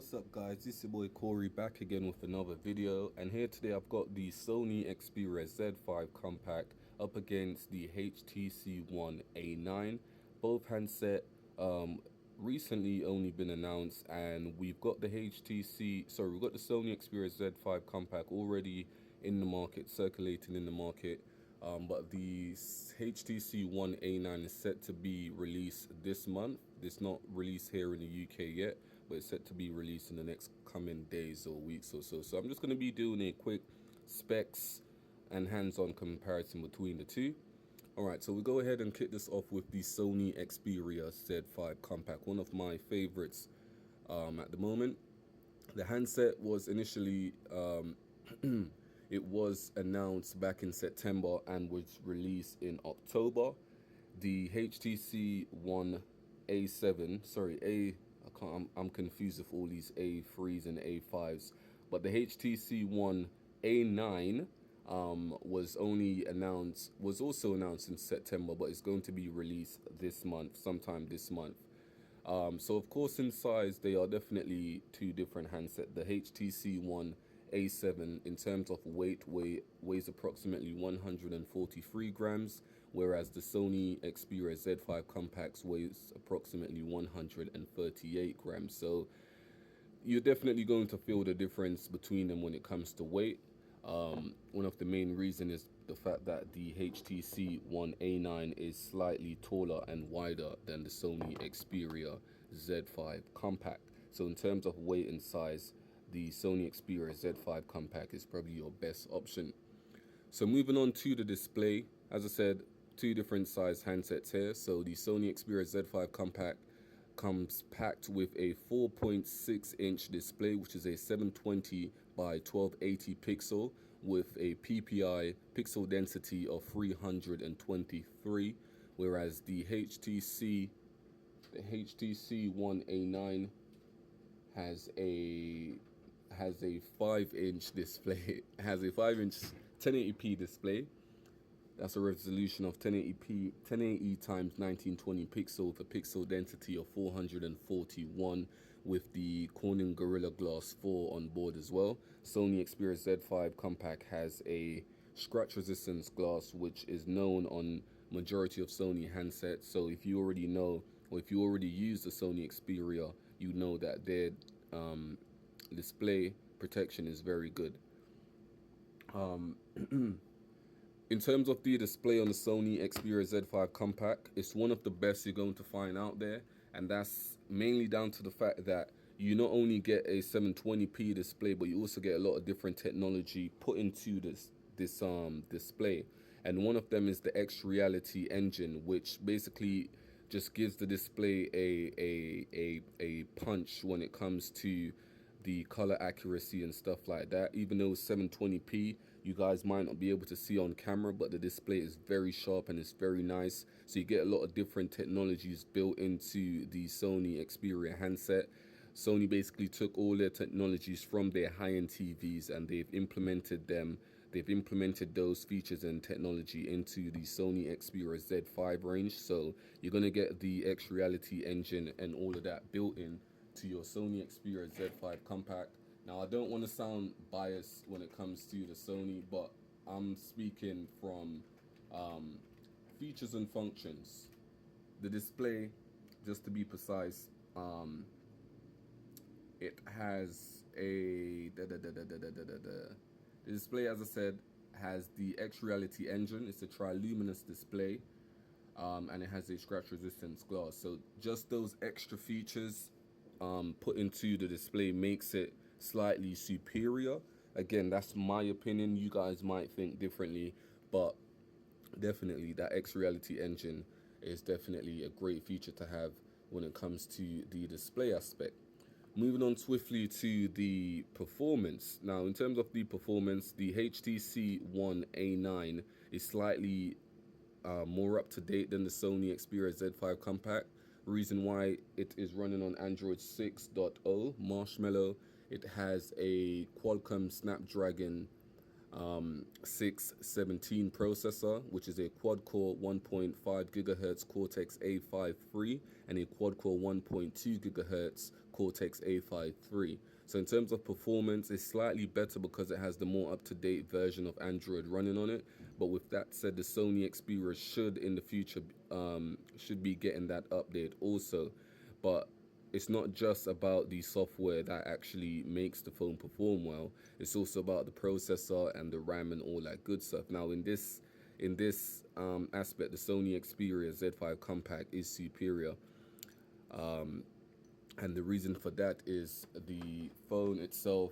What's up guys, this is your boy Corey back again with another video, and here today I've got the Sony Xperia Z5 Compact up against the HTC One A9. Both handset recently only been announced, and we've got the Sony Xperia Z5 Compact already in the market, circulating in the market. But the HTC One A9 is set to be released this month. It's not released here in the UK yet, but it's set to be released in the next coming days or weeks or so. So I'm just going to be doing a quick specs and hands-on comparison between the two. Alright, so we go ahead and kick this off with the Sony Xperia Z5 Compact, one of my favorites at the moment. The handset was initially it was announced back in September and was released in October. The HTC One A7, I'm confused with all these A3s and A5s, but the HTC One A9 was also announced in September, but it's going to be released this month, sometime this month. So of course in size they are definitely two different handsets. The HTC One A7 in terms of weight weighs approximately 143 grams, whereas the Sony Xperia Z5 Compact weighs approximately 138 grams. So you're definitely going to feel the difference between them when it comes to weight. One of the main reasons is the fact that the HTC One A9 is slightly taller and wider than the Sony Xperia Z5 Compact. So in terms of weight and size, the Sony Xperia Z5 Compact is probably your best option. So moving on to the display, as I said, two different size handsets here. So the Sony Xperia Z5 Compact comes packed with a 4.6-inch display, which is a 720 by 1280 pixel with a PPI pixel density of 323, whereas the HTC One A9 has a 5-inch display. It has a 5-inch 1080p display. That's a resolution of 1080 times 1920 pixel with a pixel density of 441 with the Corning Gorilla Glass 4 on board as well. Sony Xperia Z5 Compact has a scratch resistance glass, which is known on majority of Sony handsets. So if you already know, or if you already use the Sony Xperia, you know that their display protection is very good. In terms of the display on the Sony Xperia Z5 Compact, it's one of the best you're going to find out there, and that's mainly down to the fact that you not only get a 720p display, but you also get a lot of different technology put into this display. And one of them is the X Reality engine, which basically just gives the display a punch when it comes to the color accuracy and stuff like that. Even though it's 720p, you guys might not be able to see on camera, but the display is very sharp and it's very nice. So you get a lot of different technologies built into the Sony Xperia handset. Sony basically took all their technologies from their high-end TVs and they've implemented those features and technology into the Sony Xperia Z5 range. So you're gonna get the X Reality engine and all of that built in to your Sony Xperia Z5 Compact. Now I don't want to sound biased when it comes to the Sony, but I'm speaking from features and functions. The display, just to be precise, it has a the display, as I said, has the X Reality engine. It's a triluminous display, and it has a scratch resistance glass. So just those extra features put into the display makes it slightly superior. Again, that's my opinion. You guys might think differently, but definitely that X Reality engine is definitely a great feature to have when it comes to the display aspect. Moving on swiftly to the performance. Now, in terms of the performance, the HTC One A9 is slightly more up to date than the Sony Xperia Z5 Compact. Reason why: it is running on Android 6.0 Marshmallow. It has a Qualcomm Snapdragon 617 processor, which is a quad-core 1.5 gigahertz Cortex A5 III and a quad-core 1.2 gigahertz Cortex A5 III. So in terms of performance, it's slightly better because it has the more up-to-date version of Android running on it. But with that said, the Sony Xperia should in the future should be getting that update also. But it's not just about the software that actually makes the phone perform well. It's also about the processor and the RAM and all that good stuff. Now, in this aspect, the Sony Xperia Z5 Compact is superior, and the reason for that is the phone itself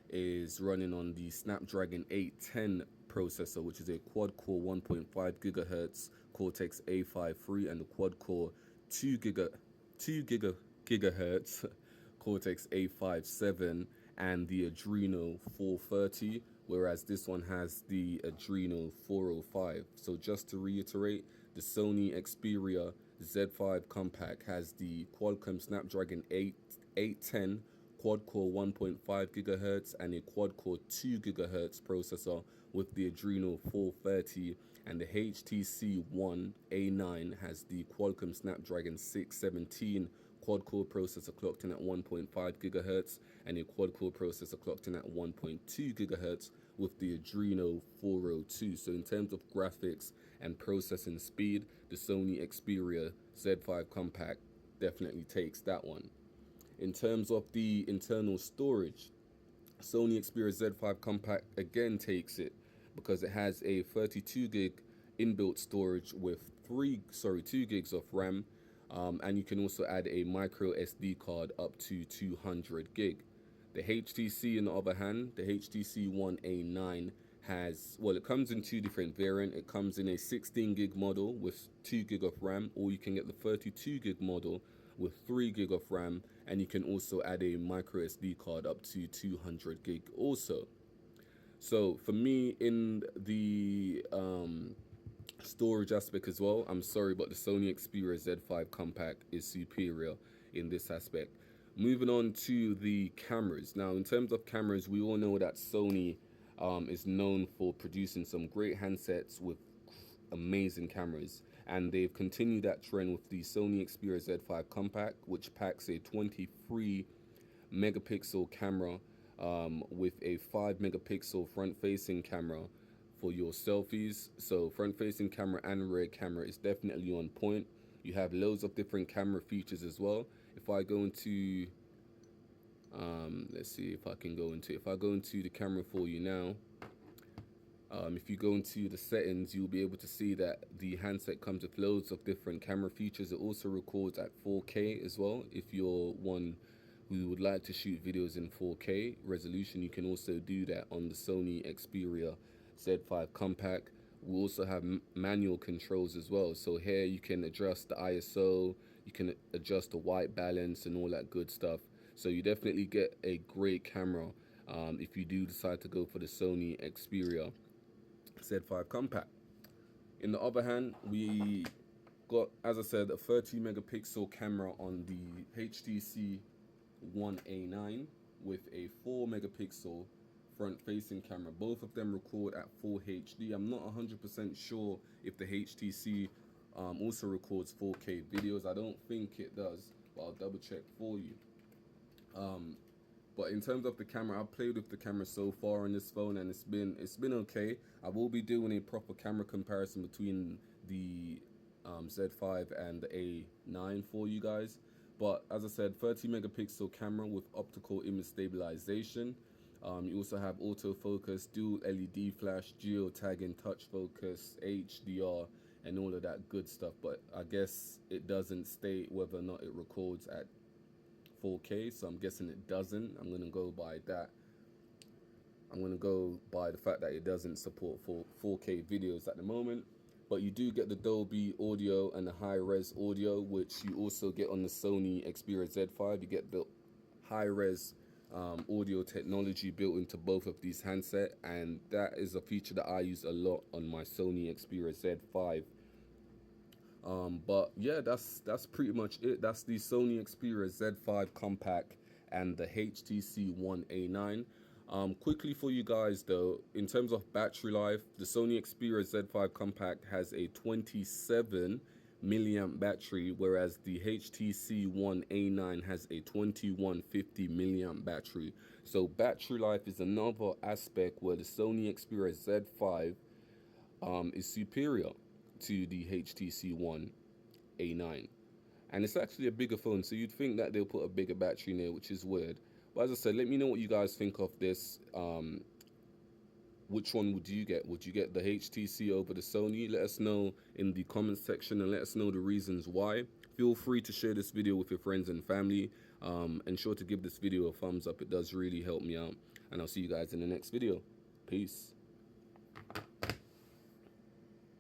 is running on the Snapdragon 810 processor, which is a quad-core 1.5 gigahertz Cortex A5 III and a quad-core 2 gigahertz Cortex A57 and the Adreno 430, whereas this one has the Adreno 405. So just to reiterate, the Sony Xperia Z5 Compact has the Qualcomm Snapdragon 810 quad-core 1.5 gigahertz and a quad-core 2 gigahertz processor with the Adreno 430, and the HTC One A9 has the Qualcomm Snapdragon 617 quad-core processor clocked in at 1.5 gigahertz and a quad-core processor clocked in at 1.2 gigahertz with the Adreno 402. So in terms of graphics and processing speed, the Sony Xperia Z5 Compact definitely takes that one. In terms of the internal storage, Sony Xperia Z5 Compact again takes it because it has a 32 gig inbuilt storage with 2 gigs of RAM, and you can also add a micro SD card up to 200 gig. The HTC, on the other hand, the HTC One A9 has, well, it comes in two different variants. It comes in a 16 gig model with 2 gig of RAM, or you can get the 32 gig model with 3 gig of RAM, and you can also add a micro SD card up to 200 gig also. So for me, in the storage aspect as well, I'm sorry, but the Sony Xperia Z5 Compact is superior in this aspect. Moving on to the cameras. Now, in terms of cameras, we all know that Sony is known for producing some great handsets with amazing cameras, and they've continued that trend with the Sony Xperia Z5 Compact, which packs a 23 megapixel camera with a 5 megapixel front-facing camera for your selfies. So front-facing camera and rear camera is definitely on point. You have loads of different camera features as well. If I go into let's see if I can go into, if I go into the camera for you now, if you go into the settings, you'll be able to see that the handset comes with loads of different camera features. It also records at 4K as well. If you're one who would like to shoot videos in 4K resolution, you can also do that on the Sony Xperia Z5 Compact. We also have manual controls as well. So here you can adjust the ISO, you can adjust the white balance and all that good stuff. So you definitely get a great camera if you do decide to go for the Sony Xperia Z5 Compact. In the other hand, we got, as I said, a 30 megapixel camera on the HTC One A9 with a 4 megapixel front-facing camera. Both of them record at full HD. I'm not 100% sure if the HTC also records 4K videos. I don't think it does, but I'll double check for you. But in terms of the camera, I've played with the camera so far on this phone, and it's been okay. I will be doing a proper camera comparison between the Z5 and the A9 for you guys. But as I said, 30 megapixel camera with optical image stabilization. You also have autofocus, dual LED flash, geo-tagging, touch focus, HDR, and all of that good stuff. But I guess it doesn't state whether or not it records at 4K, so I'm guessing it doesn't. I'm going to go by that. I'm going to go by the fact that it doesn't support 4K videos at the moment. But you do get the Dolby audio and the high-res audio, which you also get on the Sony Xperia Z5. You get the high-res audio technology built into both of these handsets, and that is a feature that I use a lot on my Sony Xperia Z5. But yeah, that's pretty much it. That's the Sony Xperia Z5 Compact and the HTC One A9. Quickly for you guys though, in terms of battery life, the Sony Xperia Z5 Compact has a 27 milliamp battery, whereas the HTC One A9 has a 2150 milliamp battery. So battery life is another aspect where the Sony Xperia Z5 is superior to the HTC One A9. And it's actually a bigger phone, so you'd think that they'll put a bigger battery in there, which is weird. But as I said, let me know what you guys think of this. Which one would you get? Would you get the HTC over the Sony? Let us know in the comments section and let us know the reasons why. Feel free to share this video with your friends and family. Ensure to give this video a thumbs up. It does really help me out. And I'll see you guys in the next video. Peace.